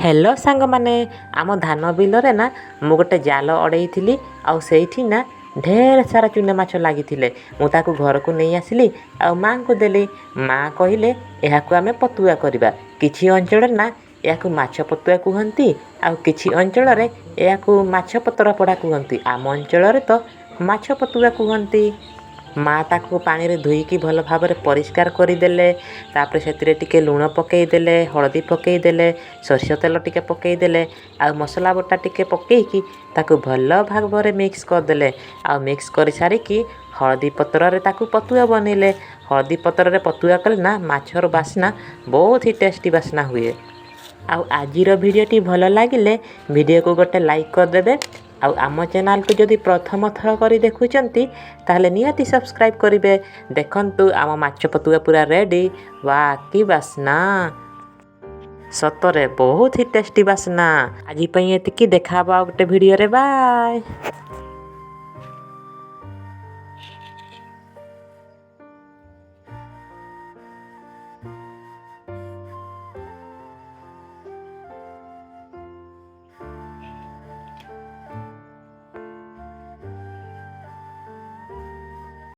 Hello सांग माने आम धान बिलरे ना मु गोटे जाल अड़ेइथिली आउ सेठी ना ढेर सारा चुना माछ लागिथिले। मु ताकू घर को नहीं आसिली आउ माँ को देली। माँ कहिले एहाकू आमे पतुआ करबा। किछि अंचल ना याकू माछ पतुआ कुहंती आउ किछि अंचल रे याकू माछ पतरा पड़ा कुहंती। आम अंचल रे तो माछ पतुआ कुहंती। माँ ताकू पानी रे धोईकी भल भाव में परिष्कार करदेले। तापर से टिके लुण पकईदेले, हलदी पकईदेले, सरष तेल टिके पकईदेले आ मसला बटा टिके पकईकी ताकू भल भाव में मिक्स करदेले। आ मिक्स कर सारिकी हलदी पतर रे ताकू पतुआ बनइले। हलदी पतर रे पतुआ कले ना माछर बास्ना बहुत ही टेस्टी बास्ना हुए। आउ आजिर भिडियोटी भल लगिले भिडियो को गोटे लाइक करदेबे। आउ आम चैनल को जदि प्रथम थर करी देखुचंती ताहले निहाती सब्सक्राइब करिवे। देखंतु आम माछ पतुआ पूरा रेडी। वाह की बास्ना, सतरे बहुत ही टेस्टी बास्ना। आज एतिकी देखा गोटे भिडियो रे। बाय।